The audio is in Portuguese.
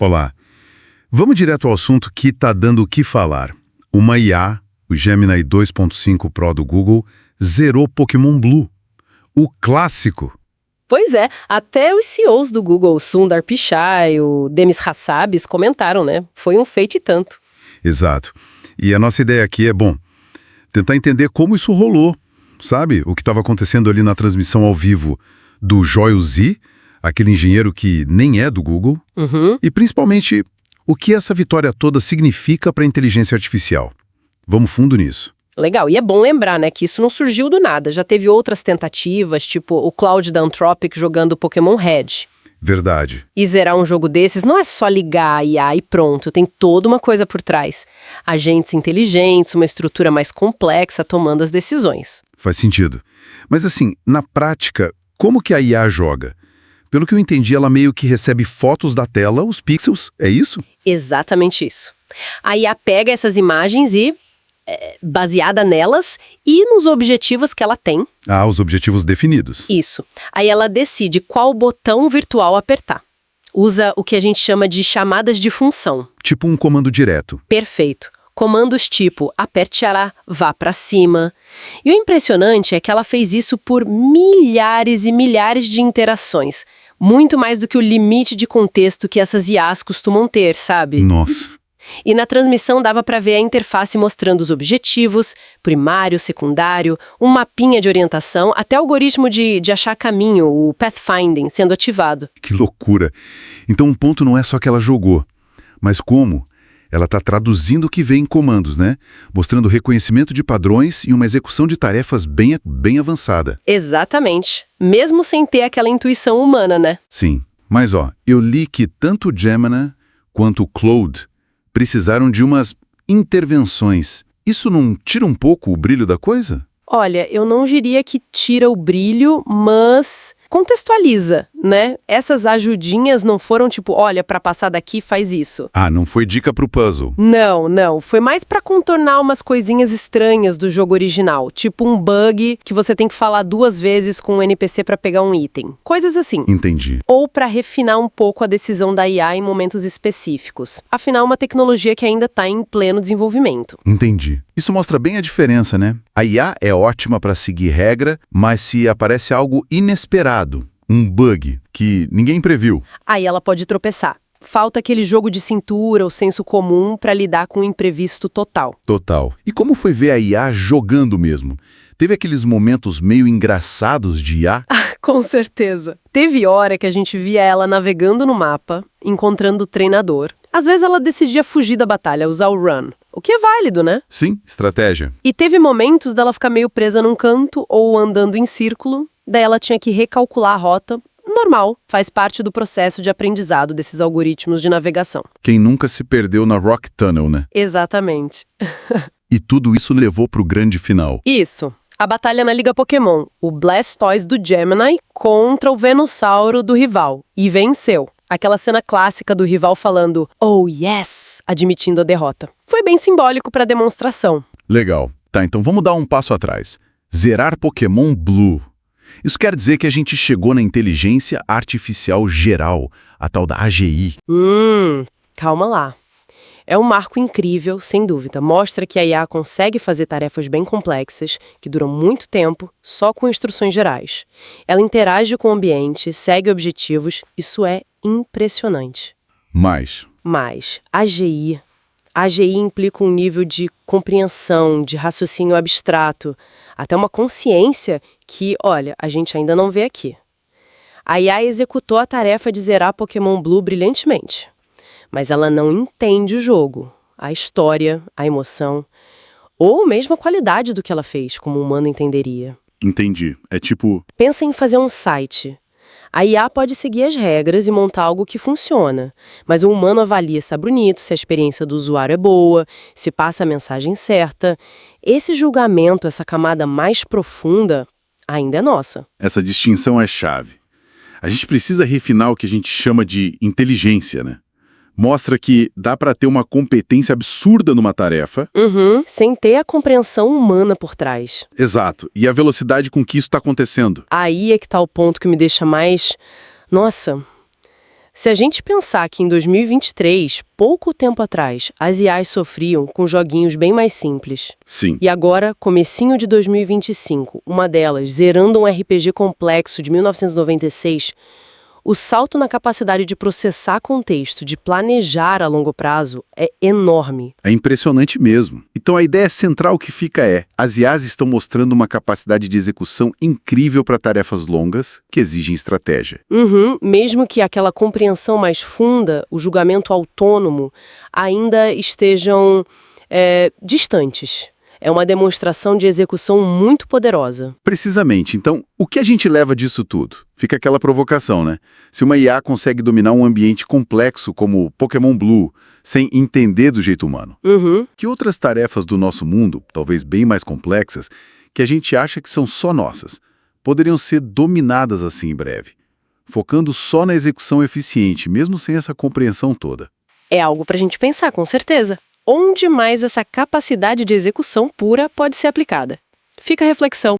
Olá. Vamos direto ao assunto que está dando o que falar. Uma IA, o Gemini 2.5 Pro do Google, zerou Pokémon Blue. O clássico. Pois é, até os CEOs do Google, Sundar Pichai, o Demis Hassabis, comentaram, né? Foi um feito e tanto. Exato. E a nossa ideia aqui é, tentar entender como isso rolou, sabe? O que estava acontecendo ali na transmissão ao vivo do Joio Z, aquele engenheiro que nem é do Google, e principalmente o que essa vitória toda significa para a inteligência artificial. Vamos fundo nisso. Legal, e é bom lembrar, né, que isso não surgiu do nada. Já teve outras tentativas, tipo o Cloud da Anthropic jogando Pokémon Red. Verdade. E zerar um jogo desses não é só ligar a IA e pronto, tem toda uma coisa por trás. Agentes inteligentes, uma estrutura mais complexa tomando as decisões. Faz sentido. Mas assim, na prática, como que a IA joga? Pelo que eu entendi, ela meio que recebe fotos da tela, os pixels, é isso? Exatamente isso. A IA pega essas imagens e, baseada nelas e nos objetivos que ela tem. Ah, os objetivos definidos. Isso. Aí ela decide qual botão virtual apertar. Usa o que a gente chama de chamadas de função. Tipo um comando direto. Perfeito. Comandos tipo aperte A, vá para cima. E o impressionante é que ela fez isso por milhares e milhares de interações. Muito mais do que o limite de contexto que essas IAs costumam ter, sabe? Nossa. E na transmissão dava para ver a interface mostrando os objetivos, primário, secundário, um mapinha de orientação, até o algoritmo de achar caminho, o pathfinding, sendo ativado. Que loucura. Então um ponto não é só que ela jogou, mas como ela está traduzindo o que vem em comandos, né? Mostrando reconhecimento de padrões e uma execução de tarefas bem avançada. Exatamente. Mesmo sem ter aquela intuição humana, né? Sim. Mas eu li que tanto o Gemini quanto o Claude precisaram de umas intervenções. Isso não tira um pouco o brilho da coisa? Olha, eu não diria que tira o brilho, mas contextualiza, né? Essas ajudinhas não foram tipo, olha, para passar daqui faz isso. Ah, não foi dica pro puzzle. Não. Foi mais para contornar umas coisinhas estranhas do jogo original, tipo um bug que você tem que falar 2 vezes com um NPC para pegar um item. Coisas assim. Entendi. Ou para refinar um pouco a decisão da IA em momentos específicos. Afinal, uma tecnologia que ainda está em pleno desenvolvimento. Entendi. Isso mostra bem a diferença, né? A IA é ótima para seguir regra, mas se aparece algo inesperado, um bug que ninguém previu, Aí ela pode tropeçar. Falta aquele jogo de cintura ou senso comum para lidar com o imprevisto total. Total. E como foi ver a IA jogando mesmo? Teve aqueles momentos meio engraçados de IA? Com certeza. Teve hora que a gente via ela navegando no mapa, encontrando o treinador. Às vezes ela decidia fugir da batalha, usar o run. O que é válido, né? Sim, estratégia. E teve momentos dela ficar meio presa num canto ou andando em círculo, daí ela tinha que recalcular a rota. Normal, faz parte do processo de aprendizado desses algoritmos de navegação. Quem nunca se perdeu na Rock Tunnel, né? Exatamente. E tudo isso levou pro grande final. Isso. A batalha na Liga Pokémon, o Blastoise do Gemini contra o Venusauro do rival. E venceu. Aquela cena clássica do rival falando "Oh, yes!", admitindo a derrota. Foi bem simbólico para a demonstração. Legal. Tá, então vamos dar um passo atrás. Zerar Pokémon Blue. Isso quer dizer que a gente chegou na inteligência artificial geral, a tal da AGI. Calma lá. É um marco incrível, sem dúvida. Mostra que a IA consegue fazer tarefas bem complexas, que duram muito tempo, só com instruções gerais. Ela interage com o ambiente, segue objetivos. Isso é impressionante. Mas AGI implica um nível de compreensão, de raciocínio abstrato, até uma consciência que, olha, a gente ainda não vê aqui. A IA executou a tarefa de zerar Pokémon Blue brilhantemente. Mas ela não entende o jogo, a história, a emoção, ou mesmo a qualidade do que ela fez, como um humano entenderia. entendi. É tipo... Pensa em fazer um site. A IA pode seguir as regras e montar algo que funciona, mas o humano avalia se está bonito, se a experiência do usuário é boa, se passa a mensagem certa. Esse julgamento, essa camada mais profunda, ainda é nossa. Essa distinção é chave. A gente precisa refinar o que a gente chama de inteligência, né? Mostra que dá para ter uma competência absurda numa tarefa. Sem ter a compreensão humana por trás. Exato. E a velocidade com que isso está acontecendo. Aí é que tá o ponto que me deixa mais... Nossa, Se a gente pensar que em 2023, pouco tempo atrás, as IAs sofriam com joguinhos bem mais simples. Sim. E agora, comecinho de 2025, uma delas, zerando um RPG complexo de 1996, o salto na capacidade de processar contexto, de planejar a longo prazo, é enorme. É impressionante mesmo. Então a ideia central que fica é: as IAs estão mostrando uma capacidade de execução incrível para tarefas longas que exigem estratégia. Mesmo que aquela compreensão mais funda, o julgamento autônomo, ainda estejam distantes. É uma demonstração de execução muito poderosa. Precisamente. Então, o que a gente leva disso tudo? Fica aquela provocação, né? Se uma IA consegue dominar um ambiente complexo como Pokémon Blue, sem entender do jeito humano, que outras tarefas do nosso mundo, talvez bem mais complexas, que a gente acha que são só nossas, poderiam ser dominadas assim em breve, focando só na execução eficiente, mesmo sem essa compreensão toda? É algo para a gente pensar, com certeza. Onde mais essa capacidade de execução pura pode ser aplicada? Fica a reflexão.